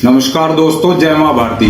नमस्कार दोस्तों, जय मां भारती।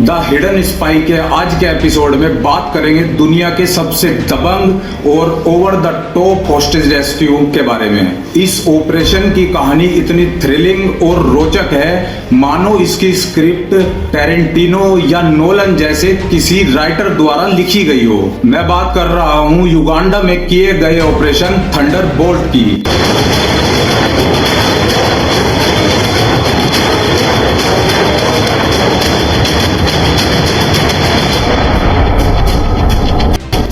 द हिडन स्पाई के आज के एपिसोड में बात करेंगे दुनिया के सबसे दबंग और over the top hostage rescue के बारे में। इस ऑपरेशन की कहानी इतनी थ्रिलिंग और रोचक है मानो इसकी स्क्रिप्ट टेरेंटिनो या नोलन जैसे किसी राइटर द्वारा लिखी गई हो। मैं बात कर रहा हूं युगांडा में किए गए ऑपरेशन थंडरबोल्ट की।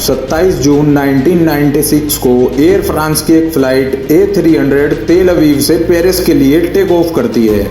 सत्ताईस जून 1996 को एयर फ्रांस की एक फ्लाइट A300 तेल अवीव से पेरिस के लिए टेक ऑफ करती है।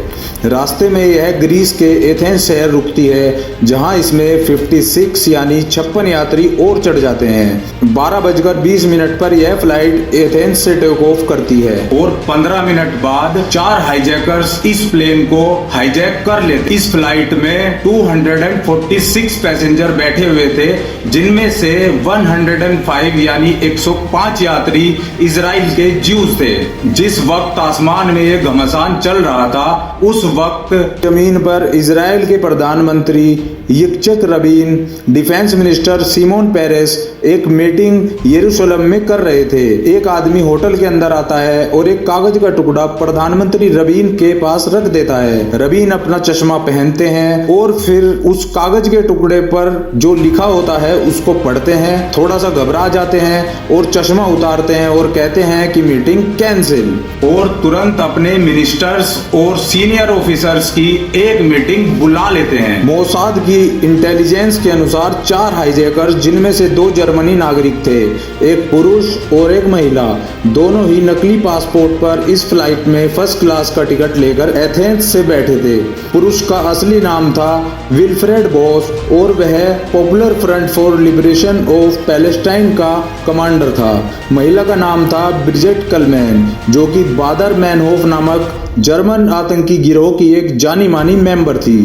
रास्ते में यह ग्रीस के एथेंस शहर रुकती है, जहां इसमें 56 यानी 56 यात्री और चढ़ जाते हैं। 12:20 पर यह फ्लाइट एथेंस से टेक ऑफ करती है और 15 मिनट बाद 4 हाईजैकर्स इस प्लेन को हाईजैक कर लेते। इस फ्लाइट में 246 पैसेंजर बैठे हुए थे, जिनमें से 105 यानी 105 यात्री इजराइल के ज्यूज थे। जिस वक्त आसमान में ये घमासान चल रहा था, उस वक्त जमीन पर इजराइल के प्रधानमंत्री यित्जक रबीन, डिफेंस मिनिस्टर शिमोन पेरेस एक मीटिंग यरूशलेम में कर रहे थे। एक आदमी होटल के अंदर आता है और एक कागज का टुकड़ा प्रधानमंत्री रबीन के पास रख देता है। रबीन अपना चश्मा पहनते हैं और फिर उस कागज के टुकड़े पर जो लिखा होता है उसको पढ़ते हैं। थोड़ा सा घबरा जाते हैं और चश्मा उतारते हैं और कहते हैं कि मीटिंग कैंसिल, और तुरंत अपने मिनिस्टर्स और सीनियर ऑफिसर्स की एक मीटिंग बुला लेते हैं। मोसाद की इंटेलिजेंस के अनुसार 4 हाईजैकर्स, जिनमें से 2 जर्मनी नागरिक थे, एक पुरुष और एक महिला, दोनों ही नकली पासपोर्ट पर इस फ्लाइट में फर्स्ट क्लास का टिकट लेकर एथेंस से बैठे थे। पुरुष का असली नाम था विल्फ्रेड बॉस और वह popular front for liberation of Palestine का कमांडर था। महिला का नाम था ब्रिजेट कलमैन, जो कि बादर मैनहोफ नामक जर्मन आतंकी गिरोह की एक जानी मानी मेंबर थी।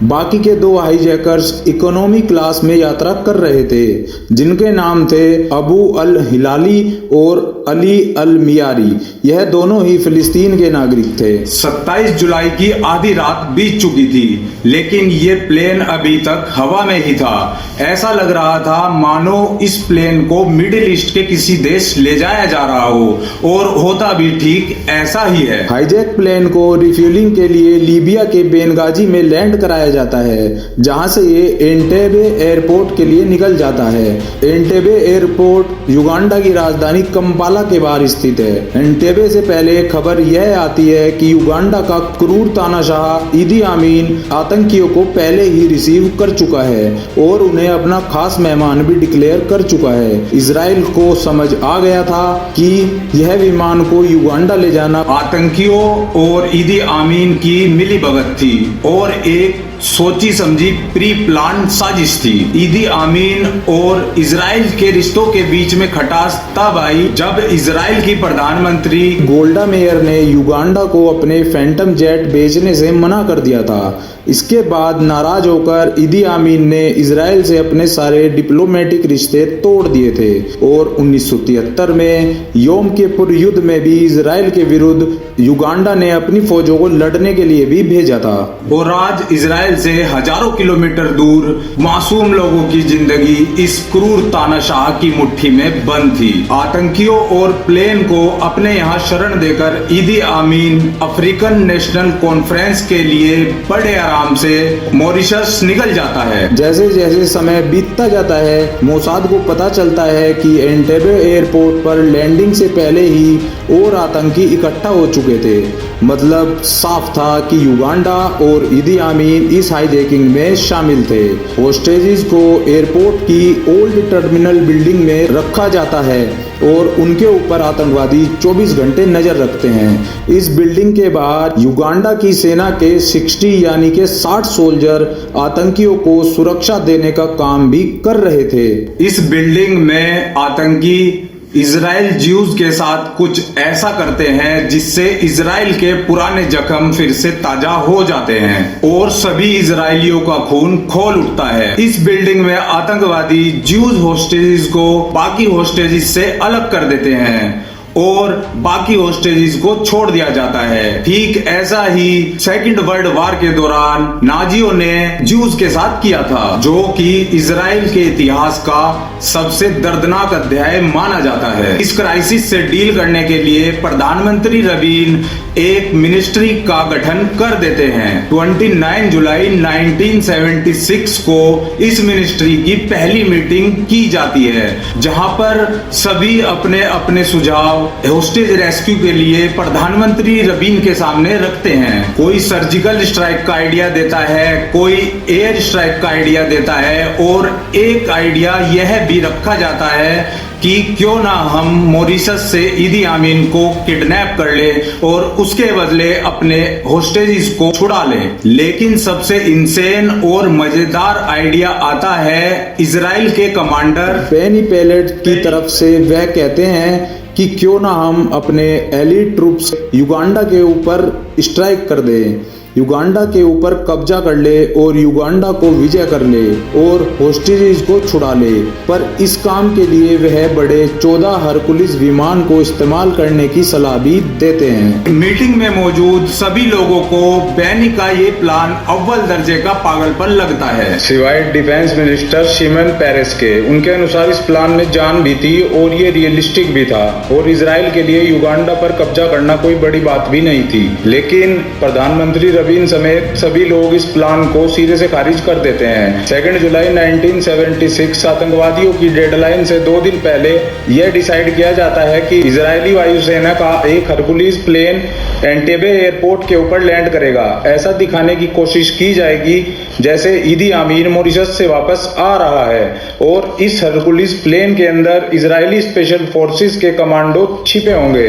बाकी के 2 हाईजैकर्स इकोनॉमी क्लास में यात्रा कर रहे थे, जिनके नाम थे अबू अल हिलाली और अली अल मियारी। यह दोनों ही फिलिस्तीन के नागरिक थे। 27 जुलाई की आधी रात बीत चुकी थी, लेकिन ये प्लेन अभी तक हवा में ही था। ऐसा लग रहा था मानो इस प्लेन को मिडिल ईस्ट के किसी देश ले जाया जा रहा हो, और होता भी ठीक ऐसा ही है। हाईजैक प्लेन को रिफ्यूलिंग के लिए लीबिया के बेनगाजी में लैंड कराया जाता है, जहां से ये एंटेबे एयरपोर्ट के लिए निकल जाता है। एंटेबे एयरपोर्ट युगांडा की राजधानी कंपाला के बाहर स्थित है। एंटेबे से पहले खबर यह आती है कि युगांडा का क्रूर तानाशाह ईदी आमीन आतंकियों को पहले ही रिसीव कर चुका है और उन्हें अपना खास मेहमान भी डिक्लेयर कर चुका है। इजराइल को समझ आ गया था कि यह विमान को युगांडा ले जाना आतंकियों और ईदी आमीन की मिलीभगत थी और एक सोची समझी प्री प्लान साजिश थी। ईदी आमीन और इजराइल के रिश्तों के बीच में खटास तब आई जब इजराइल की प्रधानमंत्री गोल्डा मेयर ने युगांडा को अपने फैंटम जेट बेचने से मना कर दिया था। इसके बाद नाराज होकर ईदी आमीन ने इजराइल से अपने सारे डिप्लोमेटिक रिश्ते तोड़ दिए थे और 1973 में योम किपुर युद्ध में भी इजराइल के विरुद्ध युगांडा ने अपनी फौजों को लड़ने के लिए भी भेजा था। और आज इजराइल से हजारों किलोमीटर दूर मासूम लोगों की जिंदगी इस क्रूर तानाशाह की मुट्ठी में बंद थी। आतंकियों और प्लेन को अपने यहाँ शरण देकर ईदी आमीन अफ्रीकन नेशनल कॉन्फ्रेंस के लिए बड़े आराम से मॉरिशस निकल जाता है। जैसे जैसे समय बीतता जाता है, मोसाद को पता चलता है कि एंटेबे एयरपोर्ट पर लैंडिंग से पहले ही और आतंकी इकट्ठा हो चुके थे। मतलब साफ था कि युगांडा और ईदी आमीन इस हाईजैकिंग में शामिल थे। होस्टेजेस को एयरपोर्ट की ओल्ड टर्मिनल बिल्डिंग में रखा जाता है और उनके ऊपर आतंकवादी 24 घंटे नजर रखते हैं। इस बिल्डिंग के बाहर युगांडा की सेना के 60 यानी के 60 सोल्जर आतंकियों को सुरक्षा देने का काम भी कर रहे थे। इस बिल्डिंग में आतंकी इजराइल ज्यूज के साथ कुछ ऐसा करते हैं जिससे इजराइल के पुराने जख्म फिर से ताजा हो जाते हैं और सभी इजरायलियों का खून खोल उठता है। इस बिल्डिंग में आतंकवादी ज्यूज होस्टेजेस को बाकी होस्टेजेस से अलग कर देते हैं और बाकी होस्टेजेस को छोड़ दिया जाता है। ठीक ऐसा ही सेकंड वर्ल्ड वॉर के दौरान नाजियों ने ज्यूज के साथ किया था, जो कि इजराइल के इतिहास का सबसे दर्दनाक अध्याय माना जाता है। इस क्राइसिस से डील करने के लिए प्रधानमंत्री रबीन एक मिनिस्ट्री का गठन कर देते हैं। 29 जुलाई 1976 को इस मिनिस्ट्री की पहली मीटिंग की जाती है, जहां पर सभी अपने अपने सुझाव होस्टेज रेस्क्यू के लिए प्रधानमंत्री रबीन के सामने रखते हैं। कोई सर्जिकल स्ट्राइक का आइडिया देता है, कोई एयर स्ट्राइक का आइडिया देता है, और एक आइडिया यह भी रखा जाता है कि क्यों ना हम मॉरिशस से इदी आमीन को किडनैप कर ले और उसके बदले अपने होस्टेजेस को छुड़ा ले। लेकिन सबसे इंसेन और मजेदार आइडिया आता है इजराइल के कमांडर बेनी पेलेट की तरफ से। वह कहते हैं कि क्यों ना हम अपने एलीट ट्रूप्स युगांडा के ऊपर स्ट्राइक कर दें, युगांडा के ऊपर कब्जा कर ले और युगांडा को विजय कर ले और होस्टेजेस को छुड़ा ले। पर इस काम के लिए वह बड़े 14 हरकुलिस विमान को इस्तेमाल करने की सलाह भी देते हैं। मीटिंग में मौजूद सभी लोगों को बेनी का ये प्लान अव्वल दर्जे का पागलपन लगता है, सिवाय डिफेंस मिनिस्टर शिमन पेरेस के। उनके अनुसार इस प्लान में जान भी थी और ये रियलिस्टिक भी था, और इजराइल के लिए युगांडा पर कब्जा करना कोई बड़ी बात भी नहीं थी। लेकिन प्रधानमंत्री रबीन समेत सभी लोग इस प्लान को सिरे से खारिज कर देते हैं। 2 जुलाई 1976 आतंकवादियों की डेडलाइन से 2 दिन पहले यह डिसाइड किया जाता है कि इजरायली वायुसेना का एक हरकुलिस प्लेन एंटेबे एयरपोर्ट के ऊपर लैंड करेगा। ऐसा दिखाने की कोशिश की जाएगी जैसे इदी आमीन मॉरिशस से वापस आ रहा है, और इस हरकुलिस प्लेन के अंदर इजरायली स्पेशल फोर्सेस के कमांडो छिपे होंगे।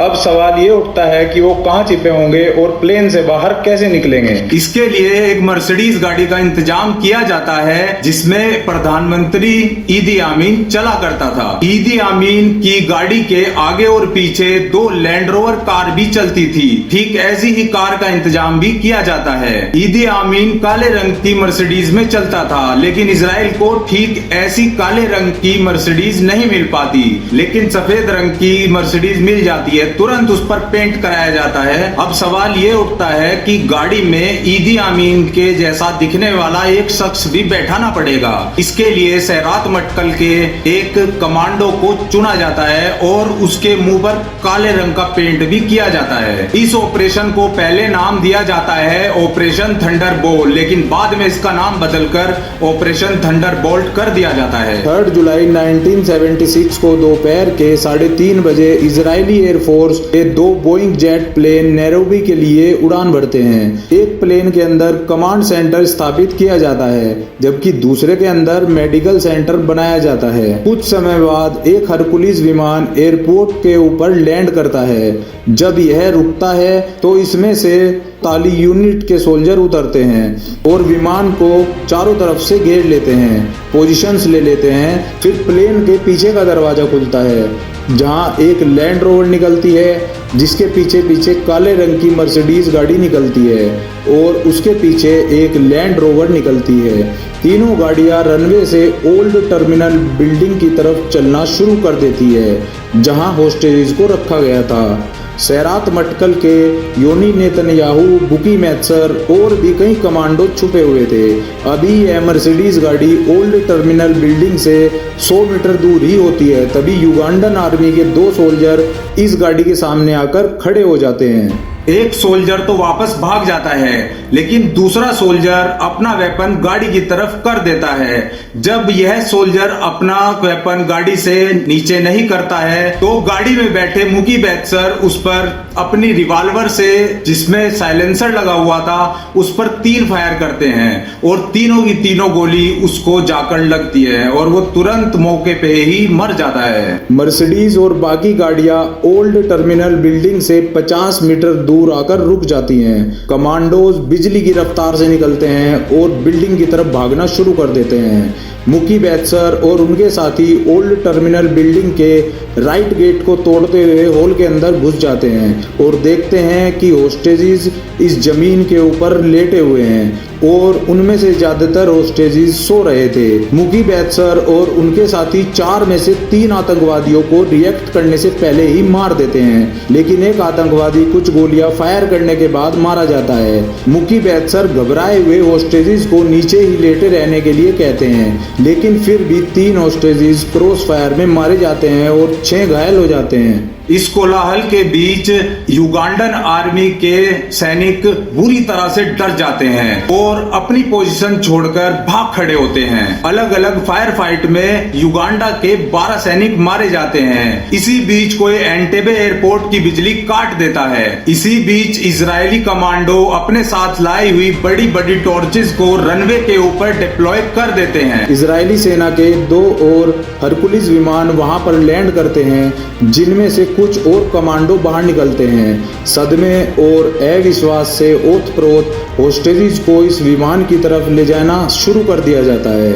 अब सवाल ये उठता है कि वो कहां छिपे होंगे और प्लेन से बाहर कैसे निकलेंगे। इसके लिए एक मर्सिडीज गाड़ी का इंतजाम किया जाता है, जिसमें प्रधानमंत्री इदी आमीन चला करता था। इदी आमीन की गाड़ी के आगे और पीछे 2 लैंड रोवर कार भी चलती थी। ठीक ऐसी ही कार का इंतजाम भी किया जाता है। इदी आमीन काले रंग की मर्सिडीज में चलता था, लेकिन इजराइल को ठीक ऐसी काले रंग की मर्सिडीज नहीं मिल पाती, लेकिन सफेद रंग की मर्सिडीज मिल जाती है। तुरंत उस पर पेंट कराया जाता है। अब सवाल ये उठता है कि गाड़ी में इदी आमीन के जैसा दिखने वाला एक शख्स भी बैठाना पड़ेगा। इसके लिए सैरात मटकल के एक कमांडो को चुना जाता है और उसके मुंह पर काले रंग का पेंट भी किया जाता है। इस ऑपरेशन को पहले नाम दिया जाता है ऑपरेशन थंडरबोल्ट, लेकिन बाद में इसका नाम बदलकर ऑपरेशन थंडरबोल्ट कर दिया जाता है। 3 जुलाई 1976 को दोपहर के 3:30 बजे इजरायली एयरफोर्स के 2 बोइंग जेट प्लेन नैरोबी के लिए उड़ान भरते हैं। एक प्लेन के अंदर कमांड सेंटर स्थापित किया जाता है, जबकि दूसरे के अंदर मेडिकल सेंटर बनाया जाता है। कुछ समय बाद एक हरकुलिस विमान एयरपोर्ट के ऊपर लैंड करता है। जब यह रुकता है तो इसमें से ताली यूनिट के सोल्जर उतरते हैं और विमान को चारों तरफ से घेर लेते हैं, पोजीशंस ले लेते हैं। फिर प्लेन के पीछे का दरवाजा खुलता है, जहां एक लैंड रोवर निकलती है, जिसके पीछे पीछे काले रंग की मर्सिडीज गाड़ी निकलती है और उसके पीछे एक लैंड रोवर निकलती है। तीनों गाड़ियां रनवे से ओल्ड टर्मिनल बिल्डिंग की तरफ चलना शुरू कर देती है, जहां होस्टेजेस को रखा गया था। सैरात मटकल के योनी नेतन्याहू, बुकी मैथ्सर और भी कई कमांडो छुपे हुए थे। अभी यह मर्सिडीज गाड़ी ओल्ड टर्मिनल बिल्डिंग से 100 मीटर दूर ही होती है। तभी युगांडन आर्मी के 2 सोल्जर इस गाड़ी के सामने आकर खड़े हो जाते हैं। एक सोल्जर तो वापस भाग जाता है, लेकिन दूसरा सोल्जर अपना वेपन गाड़ी की तरफ कर देता है। जब यह सोल्जर अपना वेपन गाड़ी से नीचे नहीं करता है, तो गाड़ी में बैठे मुकी बैत्सर उस पर अपनी रिवॉल्वर से, जिसमें साइलेंसर लगा हुआ था, उस पर 3 फायर करते हैं और तीनों की तीनों गोली उसको जाकर लगती है और वो तुरंत मौके पे ही मर जाता है। मर्सिडीज और बाकी गाड़ियां ओल्ड टर्मिनल बिल्डिंग से 50 मीटर दूर आकर रुक जाती हैं। कमांडोज बिजली की रफ्तार से निकलते हैं और बिल्डिंग की तरफ भागना शुरू कर देते हैं। मुकी बैत्सर और उनके साथी ओल्ड टर्मिनल बिल्डिंग के राइट गेट को तोड़ते हुए हॉल के अंदर घुस जाते हैं और देखते हैं कि होस्टेजेस इस जमीन के ऊपर लेटे हुए हैं और उनमें से ज्यादातर होस्टेजेस सो रहे थे। मुकी बैत्सर और उनके साथी 4 में से 3 आतंकवादियों को रिएक्ट करने से पहले ही मार देते हैं, लेकिन एक आतंकवादी कुछ गोलियां फायर करने के बाद मारा जाता है। मुकी बैत्सर घबराए हुए होस्टेजेस को नीचे ही लेटे रहने के लिए कहते हैं, लेकिन फिर भी 3 होस्टेजेस क्रॉस फायर में मारे जाते हैं और 6 घायल हो जाते हैं। इस कोलाहल के बीच युगांडन आर्मी के सैनिक बुरी तरह से डर जाते हैं और अपनी पोजीशन छोड़कर भाग खड़े होते हैं। अलग अलग फायर फाइट में युगांडा के 12 सैनिक मारे जाते हैं। इसी बीच कोई एंटेबे एयरपोर्ट की बिजली काट देता है। इसी बीच इजरायली कमांडो अपने साथ लाई हुई बड़ी बड़ी टॉर्चेस को रनवे के ऊपर डिप्लॉय कर देते हैं। इजरायली सेना के 2 और हरकुलिस विमान वहां पर लैंड करते हैं, जिनमें से कुछ और कमांडो बाहर निकलते हैं। सदमे और अविश्वास से ओत-प्रोत होस्टेजेस को इस विमान की तरफ ले जाना शुरू कर दिया जाता है।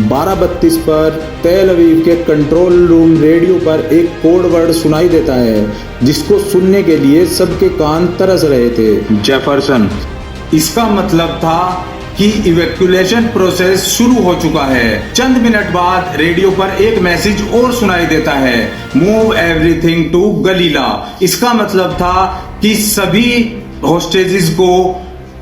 12:32 पर तेल अवीव के कंट्रोल रूम रेडियो पर एक कोड वर्ड सुनाई देता है, जिसको सुनने के लिए सबके कान तरस रहे थे, जेफरसन। इसका मतलब था कि इवैक्यूएशन प्रोसेस शुरू हो चुका है। चंद मिनट बाद रेडियो पर एक मैसेज और सुनाई देता है, मूव एवरीथिंग टू गलीला। इसका मतलब था कि सभी होस्टेजेस को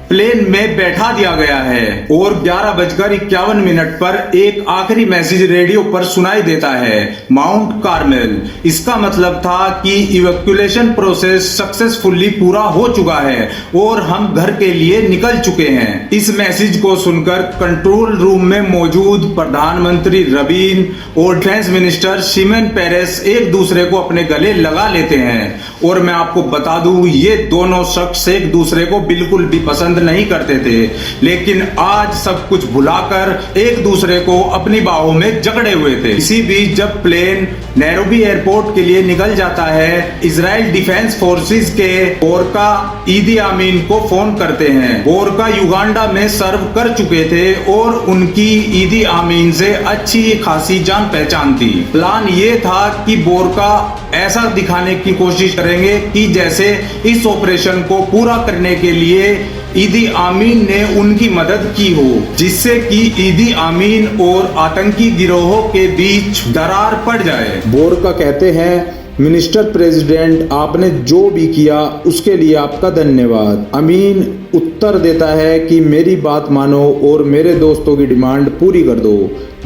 प्लेन में बैठा दिया गया है और 11:51 पर एक आखिरी मैसेज रेडियो पर सुनाई देता है, माउंट कार्मेल। इसका मतलब था कि इवैक्यूएशन प्रोसेस सक्सेसफुली पूरा हो चुका है और हम घर के लिए निकल चुके हैं। इस मैसेज को सुनकर कंट्रोल रूम में मौजूद प्रधानमंत्री रबीन और डिफेंस मिनिस्टर शिमोन पेरेस एक दूसरे को अपने गले लगा लेते हैं और मैं आपको बता दूं, ये दोनों शख्स एक दूसरे को बिल्कुल भी पसंद नहीं करते थे, लेकिन आज सब कुछ भुलाकर एक दूसरे को अपनी बाहों में जकड़े हुए थे। इसी बीच जब प्लेन नैरोबी एयरपोर्ट के लिए निकल जाता है, इजराइल डिफेंस फोर्सेस के बोरका ईदी आमीन को फोन करते हैं। बोरका युगांडा में सर्व कर चुके थे और उनकी ईदी आमीन से अच्छी खासी जान पहचान थी। प्लान ये था कि बोरका ऐसा दिखाने की कोशिश करेंगे कि जैसे इस ऑपरेशन को पूरा करने के लिए ईदी आमीन ने उनकी मदद की हो, जिससे कि ईदी आमीन और आतंकी गिरोहों के बीच दरार पड़ जाए। बोरका कहते हैं, मिनिस्टर प्रेसिडेंट, आपने जो भी किया उसके लिए आपका धन्यवाद। अमीन उत्तर देता है कि मेरी बात मानो और मेरे दोस्तों की डिमांड पूरी कर दो।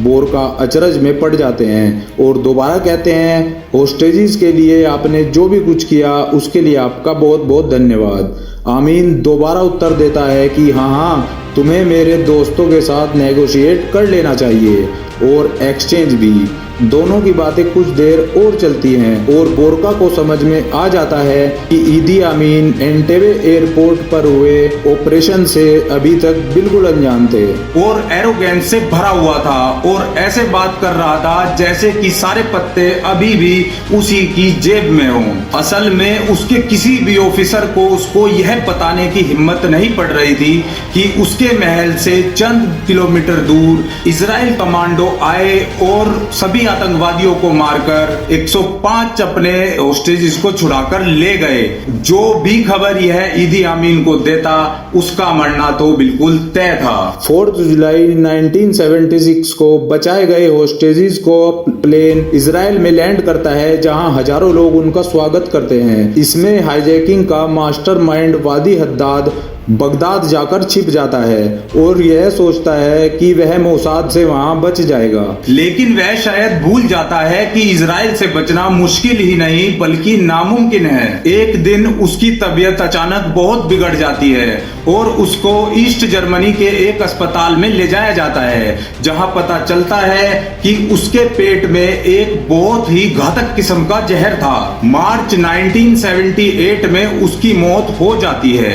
बोरका अचरज में पड़ जाते हैं और दोबारा कहते हैं, होस्टेजेस के लिए आपने जो भी कुछ किया उसके लिए आपका बहुत बहुत धन्यवाद। आमीन दोबारा उत्तर देता है कि हाँ, तुम्हें मेरे दोस्तों के साथ नेगोशिएट कर लेना चाहिए और एक्सचेंज भी। दोनों की बातें कुछ देर और चलती हैं और बोरका को समझ में आ जाता है कि ईदी आमीन एंटेबे एयरपोर्ट पर हुए ऑपरेशन से अभी तक बिल्कुल अनजान थे और एरोगेंस से भरा हुआ था और ऐसे बात कर रहा था जैसे कि सारे पत्ते अभी भी उसी की जेब में हों। असल में उसके किसी भी ऑफिसर को उसको यह बताने की हिम्मत नहीं पड़ रही थी कि उसके महल से चंद किलोमीटर दूर इजराइल कमांडो आए और सभी आतंकवादियों को मारकर 105 अपने होस्टेजेस को छुड़ाकर ले गए। जो भी खबर यह ईदी आमीन को देता, उसका मरना तो बिल्कुल तय था। 4 जुलाई 1976 को बचाए गए होस्टेजेस को प्लेन इजराइल में लैंड करता है, जहां हजारों लोग उनका स्वागत करते हैं। इसमें हाईजैकिंग का मास्टरमाइंड वादी हद्दाद बगदाद जाकर छिप जाता है और यह सोचता है कि वह मोसाद से वहां बच जाएगा, लेकिन वह शायद भूल जाता है कि इजराइल से बचना मुश्किल ही नहीं बल्कि नामुमकिन है। एक दिन उसकी तबीयत अचानक बहुत बिगड़ जाती है और उसको ईस्ट जर्मनी के एक अस्पताल में ले जाया जाता है, जहां पता चलता है कि उसके पेट में एक बहुत ही घातक किस्म का जहर था। मार्च 1978 में उसकी मौत हो जाती है।